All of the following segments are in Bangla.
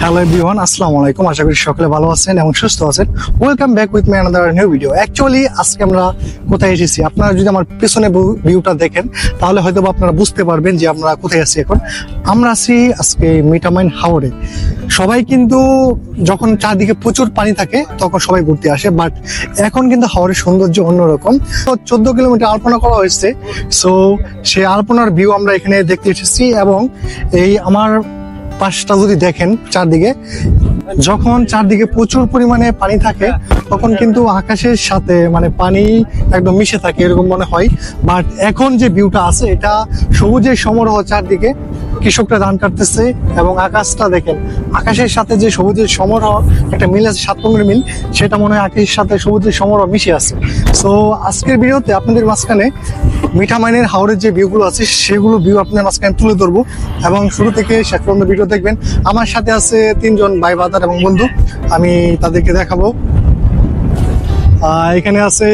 হ্যালো এভরিওয়ান, আসসালামু আলাইকুম। আশা করি সকলে ভালো আছেন এবং সুস্থ আছেন। Welcome back with my another new video. Actually আজকে আমরা কোথায় এসেছি, আপনারা যদি আমার পেছনে ভিউটা দেখেন তাহলে হয়তো আপনারা বুঝতে পারবেন যে আমরা কোথায় আছি। এখন আমরা আছি আজকে মিঠামাইন হাওরে। সবাই কিন্তু যখন চারদিকে প্রচুর পানি থাকে তখন সবাই ঘুরতে আসে, বাট এখন কিন্তু হাওরের সৌন্দর্য অন্যরকম। 14 কিলোমিটার আলপনা করা হয়েছে, সো সেই আলপনার ভিউ আমরা এখানে দেখতে এসেছি। এবং এই আমার পাশটা যদি দেখেন চারদিকে, যখন চারদিকে প্রচুর পরিমাণে পানি থাকে তখন কিন্তু আকাশের সাথে মানে পানি একদম মিশে থাকে এরকম মনে হয়। বাট এখন যে ভিউটা আছে এটা সবুজের সমারোহ, চারদিকে কৃষকরা ধান কাটতেছে এবং আকাশটা দেখেন, আকাশের সাথে যে সবুজের সমারোহ একটা মিল আছে 7-15 মিল, সেটা মনে হয় আকাশের সাথে সবুজের সমারোহ মিশে আছে। সো আজকের ভিডিওতে আপনাদের মাঝখানে মিঠামাইনের হাওরের যে ভিউগুলো আছে সেগুলো ভিউ আপনাদের মাঝখানে তুলে ধরবো এবং শুরু থেকে শেষ পর্যন্ত ভিডিও দেখবেন। আমার সাথে আছে 3 জন ভাই বাদার এবং বন্ধু, আমি তাদেরকে দেখাবো। এখানে আছে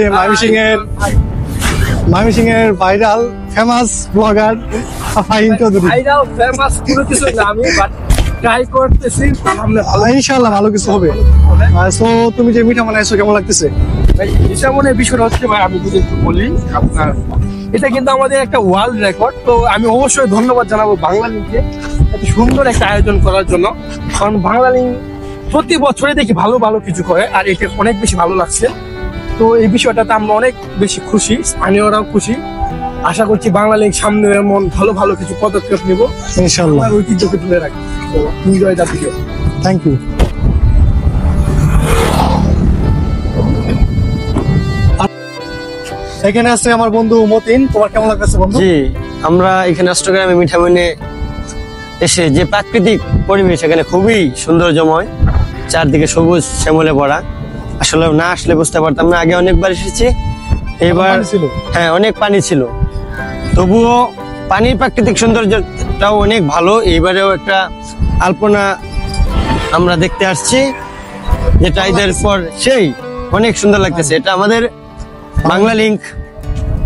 ময়মনসিংহ এর viral famous blogger Fahim Chowdhury. ইনশাআল্লাহ ভালো কিছু হবে। সো তুমি যে মিঠা বানাইছো কেমন লাগতেছে? বিষয়টা হচ্ছে ভাই, আমি যদি একটু বলি, আপনার এটা কিন্তু আমাদের একটা ওয়ার্ল্ড রেকর্ড। তো আমি অবশ্যই ধন্যবাদ জানাবো বাংলালিংকে এত সুন্দর একটা আয়োজন করার জন্য। কারণ বাংলালিং প্রতি বছরে দেখি ভালো ভালো কিছু করে, আর এটা অনেক বেশি ভালো লাগছে। তো এই বিষয়টাতে আমরা অনেক বেশি খুশি, স্থানীয়রাও খুশি। আশা করছি বাংলালিং সামনে এমন ভালো ভালো কিছু পদক্ষেপ নিব ইনশাআল্লাহ, ঐতিহ্যকে তুলে রাখি। তো enjoy the video. Thank you. এখানে আছে আমার বন্ধু মতিন। তোমার কেমন লাগছে বন্ধু? জি, আমরা এখানে অষ্টগ্রামে মিঠামইনে এসে যে প্রাকৃতিক পরিবেশ, এখানে খুবই সৌন্দর্যময়, চারদিকে সবুজ শ্যামলে ভরা। আসলে না আসলে বুঝতে পারতাম না। আগে অনেকবার এসেছি, এবার হ্যাঁ অনেক পানি ছিল, তবুও পানির প্রাকৃতিক সৌন্দর্যটাও অনেক ভালো। এইবারেও একটা আলপনা আমরা দেখতে আসছি, যেটা ঈদের পর সেই অনেক সুন্দর লাগতেছে। এটা আমাদের বাংলালিংক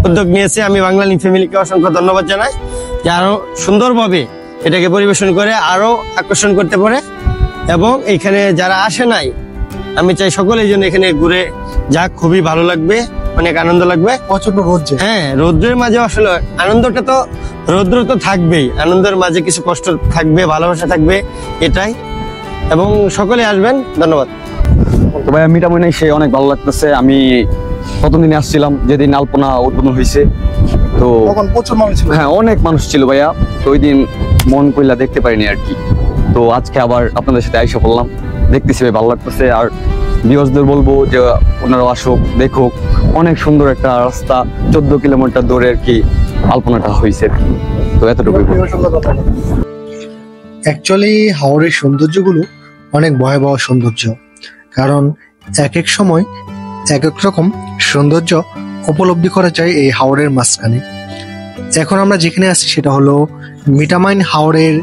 উদ্যোগ নিয়েছে। আমি বাংলালিংক ফ্যামিলিকে অসংখ্য ধন্যবাদ জানাই যে আরো সুন্দরভাবে এটাকে পরিবেশন করে আরো আকর্ষণ করতে পারে। এবং এখানে যারা আসে নাই, আমি চাই সকলের জন্য এখানে ঘুরে যাক, খুবই ভালো লাগবে, অনেক আনন্দ লাগবে। প্রচন্ড রোদ, হ্যাঁ রৌদ্রের মাঝে আসলে আনন্দটা তো, রৌদ্র তো থাকবেই, আনন্দের মাঝে কিছু কষ্ট থাকবে, ভালোবাসা থাকবে, এটাই। এবং সকলে আসবেন, ধন্যবাদ। তো ভাইয়া মিঠামইনে সে অনেক ভালো লাগতেছে। আমি প্রথম দিনে আসছিলাম যেদিন আলপনা উদ্বোধন হয়েছে, তো প্রচুর মানুষ ছিল। হ্যাঁ অনেক মানুষ ছিল ভাইয়া। তো ওই দিন মন কইলা দেখতে পারিনি আর কি। তো আজকে আবার আপনাদের সাথে আইসা পড়লাম, দেখতেছি ভাই ভালো লাগতেছে। আর ভিউয়ার্সদের বলবো যে ওনারাও আসুক, দেখুক। অনেক সুন্দর একটা রাস্তা, 14 কিলোমিটার দূরে আর কি আলপনাটা হয়েছে। তো এতটুকুই। অ্যাকচুয়ালি হাওরের সৌন্দর্যগুলো অনেক ভয়াবহ সৌন্দর্য, কারণ এক এক সময় এক এক রকম সৌন্দর্য উপলব্ধি করা যায় এই হাওরের মাঝখানে। এখন আমরা যেখানে আছি সেটা হলো মিঠামাইন হাওরের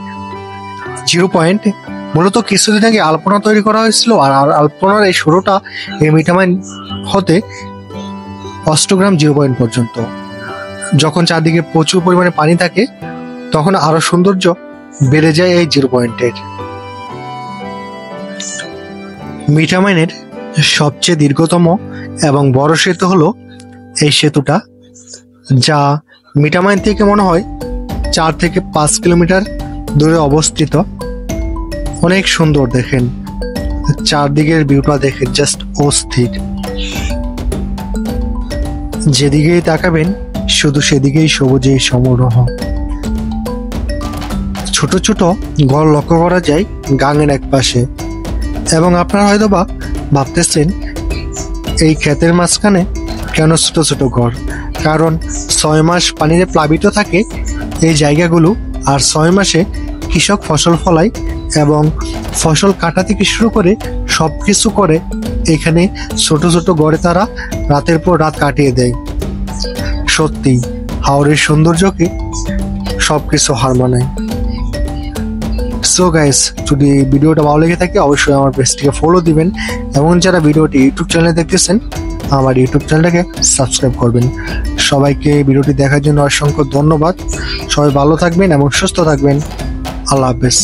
0 পয়েন্ট। মূলত কিছুদিন আগে আলপনা তৈরি করা হয়েছিল, আর আলপনার এই শুরুটা এই মিঠামাইন হতে অষ্টগ্রাম 0 পয়েন্ট পর্যন্ত। যখন চারদিকে প্রচুর পরিমাণে পানি থাকে তখন আরো সৌন্দর্য বেড়ে যায় এই 0 পয়েন্টের। মিঠামাইনের সবচেয়ে দীর্ঘতম এবং বড় সেতু হলো এই সেতুটা, যা মিঠামাইন থেকে মনে হয় 4 থেকে 5 কিলোমিটার দূরে অবস্থিত। অনেক সুন্দর, দেখেন চারদিকের ভিউটা দেখেন, জাস্ট অস্থির। যেদিকেই তাকাবেন শুধু সেদিকেই সবুজের সমারোহ। ছোট ছোট ঘর লক্ষ্য করা যায় গাঙের এক পাশে। এবং আপনারা হয়তো বা ভাবতেছেন এই ক্ষেতের মাঝখানে কেন ছোট ছোট ঘর, কারণ 6 মাস পানিতে প্লাবিত থাকে এই জায়গাগুলো, আর 6 মাসে কৃষক ফসল ফলায় এবং ফসল কাটা থেকে শুরু করে সবকিছু করে এখানে ছোট ছোট ঘরে তারা রাতের পর রাত কাটিয়ে দেয়। সত্যি হাওরের সৌন্দর্যকে সবকিছু হার মানায়। সো গাইস, যদি ভিডিওটা ভালো লেগে থাকে অবশ্যই আমার পেজটিকে ফলো দিবেন, এবং যারা ভিডিওটি ইউটিউব চ্যানেলে দেখতেছেন আমার ইউটিউব চ্যানেলটাকে সাবস্ক্রাইব করবেন। সবাইকে ভিডিওটি দেখার জন্য অসংখ্য ধন্যবাদ। সবাই ভালো থাকবেন এবং সুস্থ থাকবেন। আল্লাহ হাফেজ।